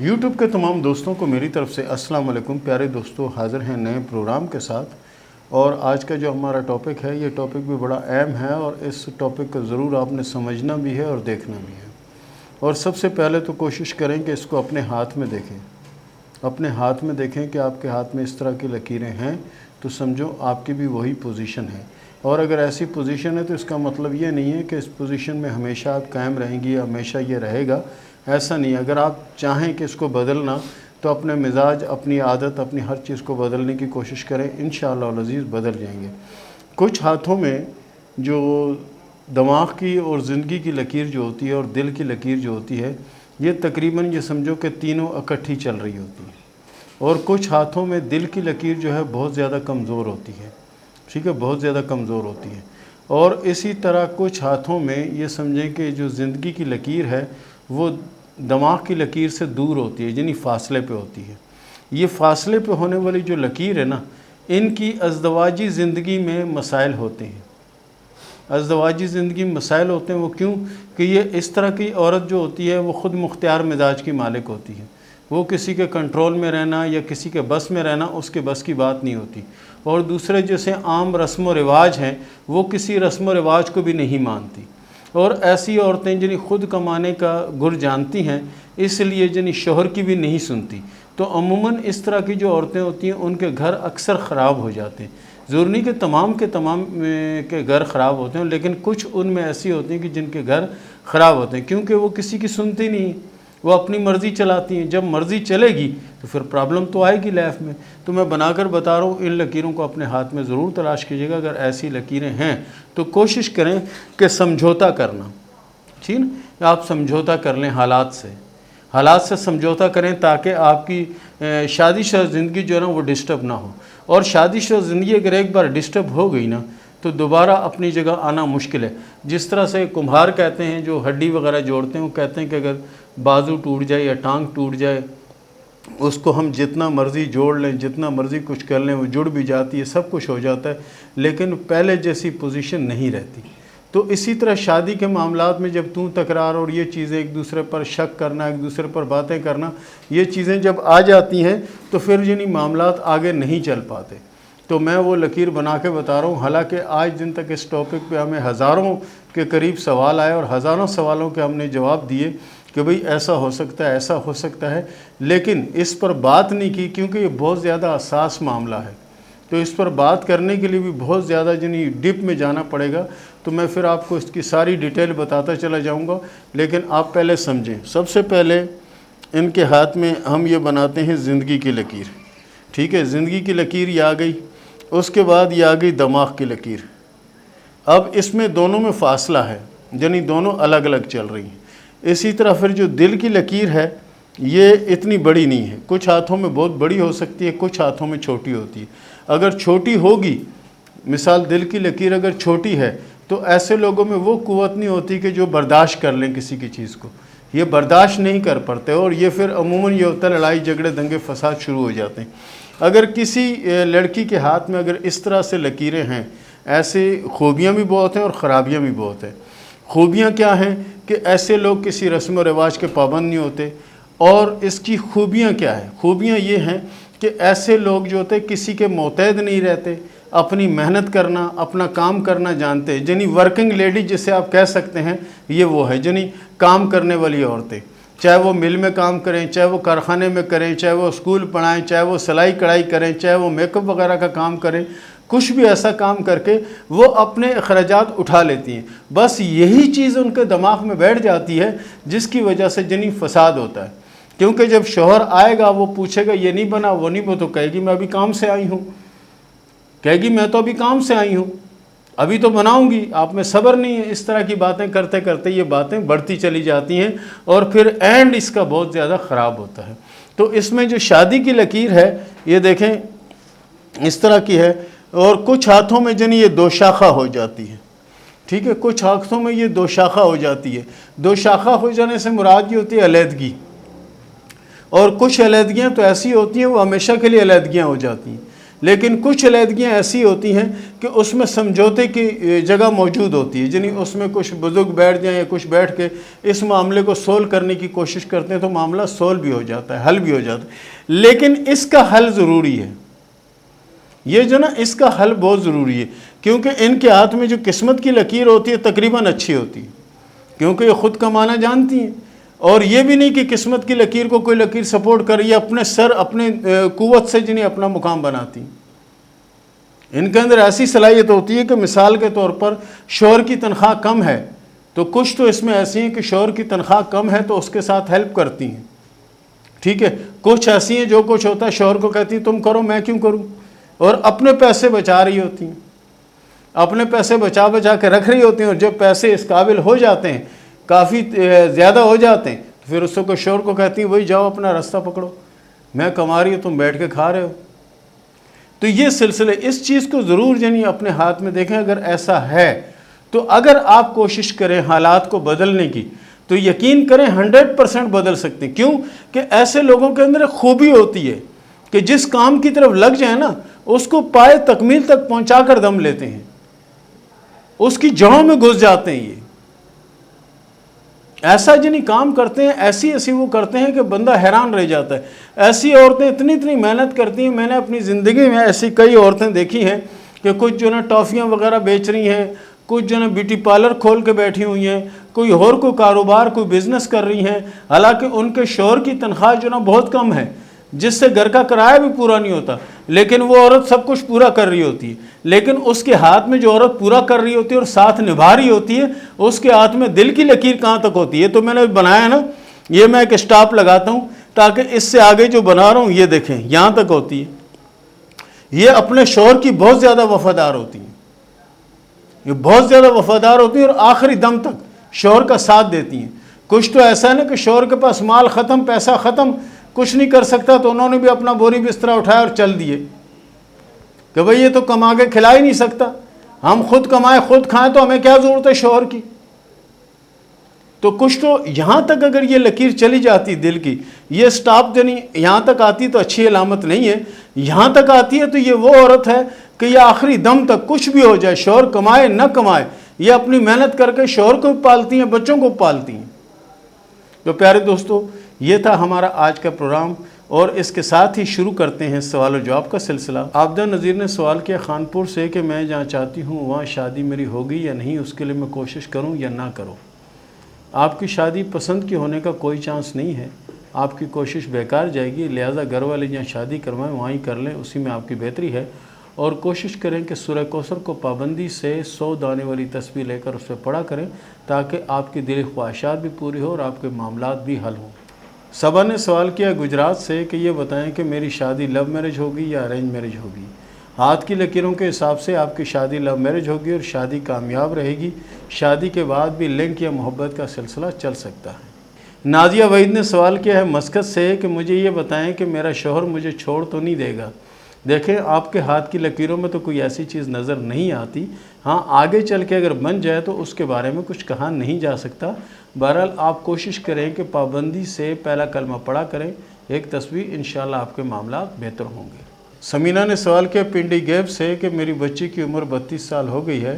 YouTube کے تمام دوستوں کو میری طرف سے السلام علیکم۔ پیارے دوستو، حاضر ہیں نئے پروگرام کے ساتھ، اور آج کا جو ہمارا ٹاپک ہے، یہ ٹاپک بھی بڑا اہم ہے، اور اس ٹاپک کو ضرور آپ نے سمجھنا بھی ہے اور دیکھنا بھی ہے۔ اور سب سے پہلے تو کوشش کریں کہ اس کو اپنے ہاتھ میں دیکھیں، اپنے ہاتھ میں دیکھیں کہ آپ کے ہاتھ میں اس طرح کی لکیریں ہیں تو سمجھو آپ کی بھی وہی پوزیشن ہے، اور اگر ایسی پوزیشن ہے تو اس کا مطلب یہ نہیں ہے کہ اس پوزیشن میں ہمیشہ آپ قائم رہیں گی یا ہمیشہ یہ رہے گا، ایسا نہیں ہے۔ اگر آپ چاہیں کہ اس کو بدلنا تو اپنے مزاج، اپنی عادت، اپنی ہر چیز کو بدلنے کی کوشش کریں، انشاءاللہ العزیز بدل جائیں گے۔ کچھ ہاتھوں میں جو دماغ کی اور زندگی کی لکیر جو ہوتی ہے اور دل کی لکیر جو ہوتی ہے، یہ تقریباً یہ سمجھو کہ تینوں اکٹھی چل رہی ہوتی ہے، اور کچھ ہاتھوں میں دل کی لکیر جو ہے بہت زیادہ کمزور ہوتی ہے، ٹھیک ہے، بہت زیادہ کمزور ہوتی ہے۔ اور اسی طرح کچھ ہاتھوں میں یہ سمجھیں کہ جو زندگی کی لکیر ہے وہ دماغ کی لکیر سے دور ہوتی ہے، یعنی فاصلے پہ ہوتی ہے۔ یہ فاصلے پہ ہونے والی جو لکیر ہے نا، ان کی ازدواجی زندگی میں مسائل ہوتے ہیں۔ ازدواجی زندگی میں مسائل ہوتے ہیں، وہ کیوں کہ یہ اس طرح کی عورت جو ہوتی ہے وہ خود مختار مزاج کی مالک ہوتی ہے، وہ کسی کے کنٹرول میں رہنا یا کسی کے بس میں رہنا اس کے بس کی بات نہیں ہوتی۔ اور دوسرے جیسے عام رسم و رواج ہیں، وہ کسی رسم و رواج کو بھی نہیں مانتی۔ اور ایسی عورتیں جنہیں خود کمانے کا گر جانتی ہیں، اس لیے جنہیں شوہر کی بھی نہیں سنتی، تو عموماً اس طرح کی جو عورتیں ہوتی ہیں ان کے گھر اکثر خراب ہو جاتے ہیں۔ ضرور نہیں کہ تمام کے گھر خراب ہوتے ہیں، لیکن کچھ ان میں ایسی ہوتی ہیں کہ جن کے گھر خراب ہوتے ہیں، کیونکہ وہ کسی کی سنتی نہیں، وہ اپنی مرضی چلاتی ہیں۔ جب مرضی چلے گی تو پھر پرابلم تو آئے گی لائف میں۔ تو میں بنا کر بتا رہا ہوں، ان لکیروں کو اپنے ہاتھ میں ضرور تلاش کیجیے گا۔ اگر ایسی لکیریں ہیں تو کوشش کریں کہ سمجھوتا کرنا، ٹھیک ہے، آپ سمجھوتا کر لیں حالات سے سمجھوتا کریں، تاکہ آپ کی شادی شدہ زندگی جو ہے نا وہ ڈسٹرب نہ ہو۔ اور شادی شدہ زندگی اگر ایک بار ڈسٹرب ہو گئی نا تو دوبارہ اپنی جگہ آنا مشکل ہے۔ جس طرح سے کمبھار کہتے ہیں، جو ہڈی وغیرہ جوڑتے ہیں، وہ کہتے ہیں کہ اگر بازو ٹوٹ جائے یا ٹانگ ٹوٹ جائے، اس کو ہم جتنا مرضی جوڑ لیں، جتنا مرضی کچھ کر لیں، وہ جڑ بھی جاتی ہے، سب کچھ ہو جاتا ہے، لیکن پہلے جیسی پوزیشن نہیں رہتی۔ تو اسی طرح شادی کے معاملات میں جب تکرار اور یہ چیزیں ایک دوسرے پر شک کرنا، ایک دوسرے پر باتیں کرنا، یہ چیزیں جب آ جاتی ہیں تو پھر یعنی معاملات آگے نہیں چل پاتے۔ تو میں وہ لکیر بنا کے بتا رہا ہوں، حالانکہ آج دن تک اس ٹاپک پہ ہمیں ہزاروں کے قریب سوال آئے اور ہزاروں سوالوں کے ہم نے جواب دیے کہ بھئی ایسا ہو سکتا ہے، ایسا ہو سکتا ہے، لیکن اس پر بات نہیں کی، کیونکہ یہ بہت زیادہ حساس معاملہ ہے۔ تو اس پر بات کرنے کے لیے بھی بہت زیادہ یعنی ڈپ میں جانا پڑے گا، تو میں پھر آپ کو اس کی ساری ڈیٹیل بتاتا چلا جاؤں گا، لیکن آپ پہلے سمجھیں۔ سب سے پہلے ان کے ہاتھ میں ہم یہ بناتے ہیں زندگی کی لکیر، ٹھیک ہے، زندگی کی لکیر یہ آ گئی، اس کے بعد یہ آ گئی دماغ کی لکیر۔ اب اس میں دونوں میں فاصلہ ہے، یعنی دونوں الگ الگ چل رہی ہیں۔ اسی طرح پھر جو دل کی لکیر ہے یہ اتنی بڑی نہیں ہے، کچھ ہاتھوں میں بہت بڑی ہو سکتی ہے، کچھ ہاتھوں میں چھوٹی ہوتی ہے۔ اگر چھوٹی ہوگی، مثال دل کی لکیر اگر چھوٹی ہے تو ایسے لوگوں میں وہ قوت نہیں ہوتی کہ جو برداشت کر لیں کسی کی چیز کو، یہ برداشت نہیں کر پاتے، اور یہ پھر عموماً یہ ہوتا ہے لڑائی جھگڑے دنگے فساد شروع ہو جاتے ہیں۔ اگر کسی لڑکی کے ہاتھ میں اگر اس طرح سے لکیریں ہیں، ایسے خوبیاں بھی بہت ہیں اور خرابیاں بھی بہت ہیں۔ خوبیاں کیا ہیں کہ ایسے لوگ کسی رسم و رواج کے پابند نہیں ہوتے، اور اس کی خوبیاں کیا ہیں؟ خوبیاں یہ ہیں کہ ایسے لوگ جو ہوتے کسی کے متحد نہیں رہتے، اپنی محنت کرنا، اپنا کام کرنا جانتے ہیں، یعنی ورکنگ لیڈی جسے آپ کہہ سکتے ہیں، یہ وہ ہے، یعنی کام کرنے والی عورتیں، چاہے وہ مل میں کام کریں، چاہے وہ کارخانے میں کریں، چاہے وہ اسکول پڑھائیں، چاہے وہ سلائی کڑھائی کریں، چاہے وہ میک اپ وغیرہ کا کام کریں، کچھ بھی ایسا کام کر کے وہ اپنے اخراجات اٹھا لیتی ہیں۔ بس یہی چیز ان کے دماغ میں بیٹھ جاتی ہے، جس کی وجہ سے جنی فساد ہوتا ہے۔ کیونکہ جب شوہر آئے گا وہ پوچھے گا یہ نہیں بنا، وہ نہیں بنا، تو کہے گی میں ابھی کام سے آئی ہوں، کہے گی میں تو ابھی کام سے آئی ہوں، ابھی تو بناؤں گی، آپ میں صبر نہیں ہے۔ اس طرح کی باتیں کرتے کرتے یہ باتیں بڑھتی چلی جاتی ہیں، اور پھر اینڈ اس کا بہت زیادہ خراب ہوتا ہے۔ تو اس میں جو شادی کی لکیر ہے یہ دیکھیں اس طرح کی ہے، اور کچھ ہاتھوں میں جنی یہ دو شاخہ ہو جاتی ہے، ٹھیک ہے، کچھ ہاتھوں میں یہ دو شاخہ ہو جاتی ہے۔ دو شاخہ ہو جانے سے مراد یہ ہوتی ہے علیحدگی، اور کچھ علیحدگیاں تو ایسی ہوتی ہیں وہ ہمیشہ کے لیے علیحدگیاں ہو جاتی ہیں۔ لیکن کچھ علیحدگیاں ایسی ہوتی ہیں کہ اس میں سمجھوتے کی جگہ موجود ہوتی ہے، یعنی اس میں کچھ بزرگ بیٹھ جائیں یا کچھ بیٹھ کے اس معاملے کو سولو کرنے کی کوشش کرتے ہیں تو معاملہ سولو بھی ہو جاتا ہے، حل بھی ہو جاتا ہے، لیکن اس کا حل ضروری ہے، یہ جو نا اس کا حل بہت ضروری ہے، کیونکہ ان کے ہاتھ میں جو قسمت کی لکیر ہوتی ہے تقریباً اچھی ہوتی ہے، کیونکہ یہ خود کمانا جانتی ہیں، اور یہ بھی نہیں کہ قسمت کی لکیر کو کوئی لکیر سپورٹ کر، یہ اپنے سر اپنے قوت سے جنہیں اپنا مقام بناتی ہیں۔ ان کے اندر ایسی صلاحیت ہوتی ہے کہ مثال کے طور پر شوہر کی تنخواہ کم ہے تو کچھ تو اس میں ایسی ہیں کہ شوہر کی تنخواہ کم ہے تو اس کے ساتھ ہیلپ کرتی ہیں، ٹھیک ہے، کچھ ایسی ہیں جو کچھ ہوتا ہے شوہر کو کہتی ہیں تم کرو میں کیوں کروں، اور اپنے پیسے بچا رہی ہوتی ہیں، اپنے پیسے بچا کے رکھ رہی ہوتی ہیں، اور جب پیسے اس قابل ہو جاتے ہیں کافی زیادہ ہو جاتے ہیں پھر اس کو شوہر کو کہتی ہیں وہی جاؤ اپنا راستہ پکڑو، میں کما رہی ہوں تم بیٹھ کے کھا رہے ہو۔ تو یہ سلسلے اس چیز کو ضرور یعنی اپنے ہاتھ میں دیکھیں، اگر ایسا ہے تو اگر آپ کوشش کریں حالات کو بدلنے کی تو یقین کریں 100% بدل سکتے ہیں، کیوں کہ ایسے لوگوں کے اندر خوبی ہوتی ہے کہ جس کام کی طرف لگ جائیں نا اس کو پائے تکمیل تک پہنچا کر دم لیتے ہیں، اس کی جڑوں میں گھس جاتے ہیں، یہ ایسا جنہیں کام کرتے ہیں ایسی وہ کرتے ہیں کہ بندہ حیران رہ جاتا ہے۔ ایسی عورتیں اتنی محنت کرتی ہیں، میں نے اپنی زندگی میں ایسی کئی عورتیں دیکھی ہیں کہ کچھ جو نا ٹافیاں وغیرہ بیچ رہی ہیں، کچھ جو نا بیوٹی پارلر کھول کے بیٹھی ہوئی ہیں، کوئی اور کوئی کاروبار کوئی بزنس کر رہی ہیں، حالانکہ ان کے شوہر کی تنخواہ جو نا بہت کم ہے جس سے گھر کا کرایہ بھی پورا نہیں ہوتا، لیکن وہ عورت سب کچھ پورا کر رہی ہوتی ہے، لیکن اس کے ہاتھ میں جو عورت پورا کر رہی ہوتی ہے اور ساتھ نبھا رہی ہوتی ہے اس کے ہاتھ میں دل کی لکیر کہاں تک ہوتی ہے۔ تو میں نے بنایا نا، یہ میں ایک اسٹاپ لگاتا ہوں تاکہ اس سے آگے جو بنا رہا ہوں یہ دیکھیں یہاں تک ہوتی ہے، یہ اپنے شوہر کی بہت زیادہ وفادار ہوتی ہیں، یہ بہت زیادہ وفادار ہوتی ہیں اور آخری دم تک شوہر کا ساتھ دیتی ہیں۔ کچھ تو ایسا ہے نا کہ شوہر کے پاس مال ختم، پیسہ ختم، کچھ نہیں کر سکتا تو انہوں نے بھی اپنا بوری بسترا اٹھایا اور چل دیے کہ بھئی یہ تو کما کے کھلا ہی نہیں سکتا، ہم خود کمائیں خود کھائیں تو ہمیں کیا ضرورت ہے شوہر کی۔ تو کچھ تو یہاں تک اگر یہ لکیر چلی جاتی دل کی، یہ سٹاپ جو نہیں یہاں تک آتی تو اچھی علامت نہیں ہے، یہاں تک آتی ہے تو یہ وہ عورت ہے کہ یہ آخری دم تک کچھ بھی ہو جائے، شوہر کمائے نہ کمائے، یہ اپنی محنت کر کے شوہر کو پالتی ہیں، بچوں کو پالتی ہیں۔ تو پیارے دوستو، یہ تھا ہمارا آج کا پروگرام، اور اس کے ساتھ ہی شروع کرتے ہیں سوال و جواب کا سلسلہ۔ عابدہ نذیر نے سوال کیا خانپور سے کہ میں جہاں چاہتی ہوں وہاں شادی میری ہوگی یا نہیں، اس کے لیے میں کوشش کروں یا نہ کروں۔ آپ کی شادی پسند کی ہونے کا کوئی چانس نہیں ہے، آپ کی کوشش بیکار جائے گی، لہٰذا گھر والے جہاں شادی کروائیں وہیں کر لیں، اسی میں آپ کی بہتری ہے، اور کوشش کریں کہ سورہ کوثر کو پابندی سے 100 دانے والی تسبیح لے کر اس پہ پڑھا کریں تاکہ آپ کی دلی خواہشات بھی پوری ہو اور آپ کے معاملات بھی حل ہوں۔ صبا نے سوال کیا گجرات سے کہ یہ بتائیں کہ میری شادی لو میرج ہوگی یا ارینج میرج ہوگی۔ ہاتھ کی لکیروں کے حساب سے آپ کی شادی لو میرج ہوگی اور شادی کامیاب رہے گی، شادی کے بعد بھی لنک یا محبت کا سلسلہ چل سکتا ہے۔ نازیہ وحید نے سوال کیا ہے مسقط سے کہ مجھے یہ بتائیں کہ میرا شوہر مجھے چھوڑ تو نہیں دے گا۔ دیکھیں آپ کے ہاتھ کی لکیروں میں تو کوئی ایسی چیز نظر نہیں آتی، ہاں آگے چل کے اگر بن جائے تو اس کے بارے میں کچھ کہا نہیں جا سکتا۔ بہرحال آپ کوشش کریں کہ پابندی سے پہلا کلمہ پڑھا کریں، ایک تسبیح، انشاءاللہ آپ کے معاملات بہتر ہوں گے۔ سمینہ نے سوال کیا پنڈی گیپ سے کہ میری بچی کی عمر 32 سال ہو گئی ہے،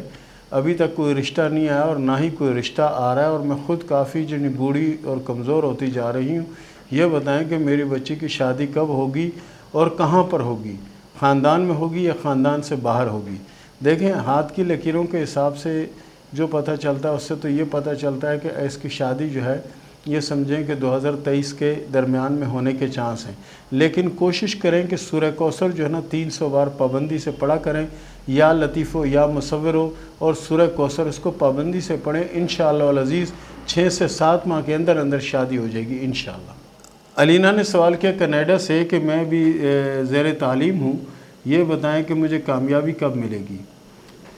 ابھی تک کوئی رشتہ نہیں آیا اور نہ ہی کوئی رشتہ آ رہا ہے، اور میں خود کافی بوڑھی اور کمزور ہوتی جا رہی ہوں، یہ بتائیں کہ میری بچی کی شادی کب ہوگی اور کہاں پر ہوگی، خاندان میں ہوگی یا خاندان سے باہر ہوگی۔ دیکھیں ہاتھ کی لکیروں کے حساب سے جو پتہ چلتا ہے اس سے تو یہ پتہ چلتا ہے کہ اس کی شادی جو ہے یہ سمجھیں کہ 2023 کے درمیان میں ہونے کے چانس ہیں، لیکن کوشش کریں کہ سورہ کوثر جو ہے نا 300 بار پابندی سے پڑھا کریں، یا لطیف ہو یا مصور ہو، اور سورہ کوثر اس کو پابندی سے پڑھیں، انشاءاللہ العزیز 6 سے 7 ماہ کے اندر اندر شادی ہو جائے گی انشاءاللہ۔ علینا نے سوال کیا کینیڈا سے کہ میں بھی زیر تعلیم ہوں، یہ بتائیں کہ مجھے کامیابی کب ملے گی۔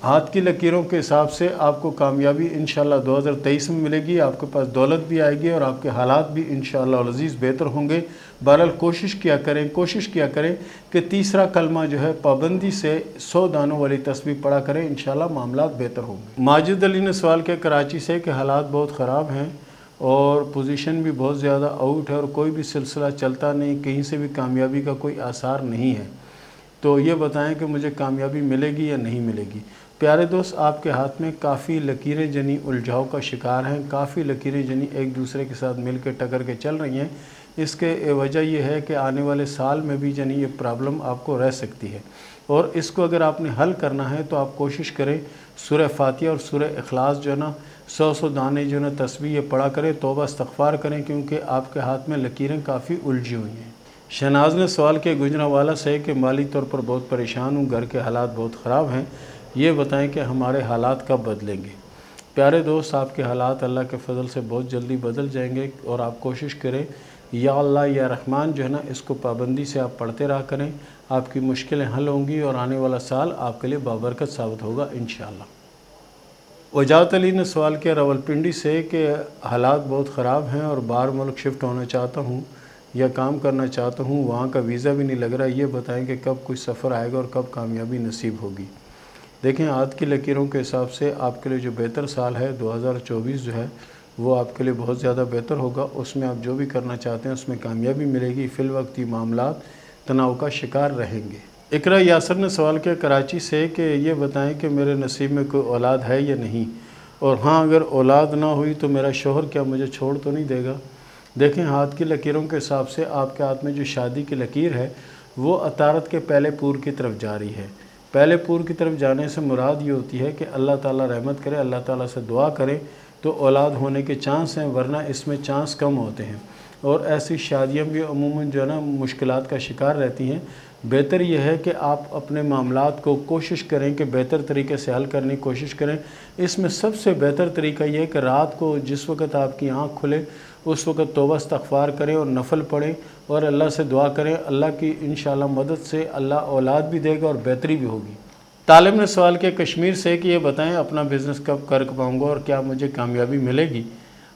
ہاتھ کی لکیروں کے حساب سے آپ کو کامیابی انشاءاللہ 2023 میں ملے گی، آپ کے پاس دولت بھی آئے گی اور آپ کے حالات بھی انشاءاللہ العزیز بہتر ہوں گے۔ بہرحال کوشش کیا کریں کہ تیسرا کلمہ جو ہے پابندی سے 100 دانوں والی تسبیح پڑھا کریں، انشاءاللہ معاملات بہتر ہوں گے۔ ماجد علی نے سوال کیا کراچی سے کہ حالات بہت خراب ہیں اور پوزیشن بھی بہت زیادہ آؤٹ ہے اور کوئی بھی سلسلہ چلتا نہیں، کہیں سے بھی کامیابی کا کوئی آثار نہیں ہے، تو یہ بتائیں کہ مجھے کامیابی ملے گی یا نہیں ملے گی۔ پیارے دوست، آپ کے ہاتھ میں کافی لکیریں جنی الجھاؤ کا شکار ہیں، کافی لکیریں جنی ایک دوسرے کے ساتھ مل کے ٹکر کے چل رہی ہیں۔ اس کے وجہ یہ ہے کہ آنے والے سال میں بھی جنی یہ پرابلم آپ کو رہ سکتی ہے، اور اس کو اگر آپ نے حل کرنا ہے تو آپ کوشش کریں سورہ فاتحہ اور سورہ اخلاص جو ہے نا 100 دانے جو ہے نا تسبیح یہ پڑھا کریں، توبہ استغفار کریں، کیونکہ آپ کے ہاتھ میں لکیریں کافی الجھی ہوئی ہیں۔ شہناز نے سوال کیا گجرانوالہ سے کہ مالی طور پر بہت پریشان ہوں، گھر کے حالات بہت خراب ہیں، یہ بتائیں کہ ہمارے حالات کب بدلیں گے؟ پیارے دوست، آپ کے حالات اللہ کے فضل سے بہت جلدی بدل جائیں گے، اور آپ کوشش کریں یا اللہ یا رحمان جو ہے نا اس کو پابندی سے آپ پڑھتے رہا کریں، آپ کی مشکلیں حل ہوں گی اور آنے والا سال آپ کے لیے بابرکت ثابت ہوگا انشاءاللہ۔ وجاہت علی نے سوال کیا راولپنڈی سے کہ حالات بہت خراب ہیں اور باہر ملک شفٹ ہونا چاہتا ہوں یا کام کرنا چاہتا ہوں، وہاں کا ویزا بھی نہیں لگ رہا، یہ بتائیں کہ کب کچھ سفر آئے گا اور کب کامیابی نصیب ہوگی؟ دیکھیں، ہاتھ کی لکیروں کے حساب سے آپ کے لیے جو بہتر سال ہے 2024 جو ہے وہ آپ کے لیے بہت زیادہ بہتر ہوگا، اس میں آپ جو بھی کرنا چاہتے ہیں اس میں کامیابی ملے گی، فی الوقت یہ معاملات تناؤ کا شکار رہیں گے۔ اقرا یاسر نے سوال کیا کراچی سے کہ یہ بتائیں کہ میرے نصیب میں کوئی اولاد ہے یا نہیں، اور ہاں اگر اولاد نہ ہوئی تو میرا شوہر کیا مجھے چھوڑ تو نہیں دے گا؟ دیکھیں، ہاتھ کی لکیروں کے حساب سے آپ کے ہاتھ میں جو شادی کی لکیر ہے وہ عطارت کے پہلے پور کی طرف جا رہی ہے۔ پہلے پور کی طرف جانے سے مراد یہ ہوتی ہے کہ اللہ تعالیٰ رحمت کرے، اللہ تعالیٰ سے دعا کریں تو اولاد ہونے کے چانس ہیں، ورنہ اس میں چانس کم ہوتے ہیں، اور ایسی شادیاں بھی عموماً جو ہے نا مشکلات کا شکار رہتی ہیں۔ بہتر یہ ہے کہ آپ اپنے معاملات کو کوشش کریں کہ بہتر طریقے سے حل کرنے کی کوشش کریں۔ اس میں سب سے بہتر طریقہ یہ ہے کہ رات کو جس وقت آپ کی آنکھ کھلے اس وقت توبہ استغفار کریں اور نفل پڑھیں اور اللہ سے دعا کریں، اللہ کی انشاءاللہ مدد سے اللہ اولاد بھی دے گا اور بہتری بھی ہوگی۔ طالب نے سوال کیا کشمیر سے کہ یہ بتائیں اپنا بزنس کب کر پاؤں گا اور کیا مجھے کامیابی ملے گی؟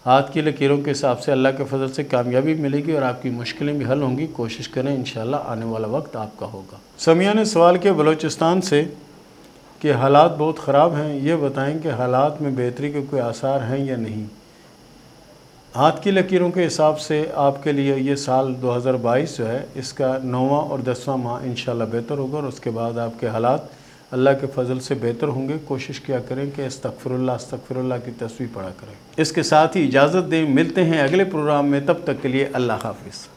ہاتھ کی لکیروں کے حساب سے اللہ کے فضل سے کامیابی ملے گی اور آپ کی مشکلیں بھی حل ہوں گی، کوشش کریں انشاءاللہ آنے والا وقت آپ کا ہوگا۔ سمیہ نے سوال کیا بلوچستان سے کہ حالات بہت خراب ہیں، یہ بتائیں کہ حالات میں بہتری کے کوئی آثار ہیں یا نہیں؟ ہاتھ کی لکیروں کے حساب سے آپ کے لیے یہ سال 2022 جو ہے اس کا 9واں اور 10واں ماہ انشاءاللہ بہتر ہوگا، اور اس کے بعد آپ کے حالات اللہ کے فضل سے بہتر ہوں گے۔ کوشش کیا کریں کہ استغفر اللہ کی تسبیح پڑھا کریں۔ اس کے ساتھ ہی اجازت دیں، ملتے ہیں اگلے پروگرام میں، تب تک کے لیے اللہ حافظ۔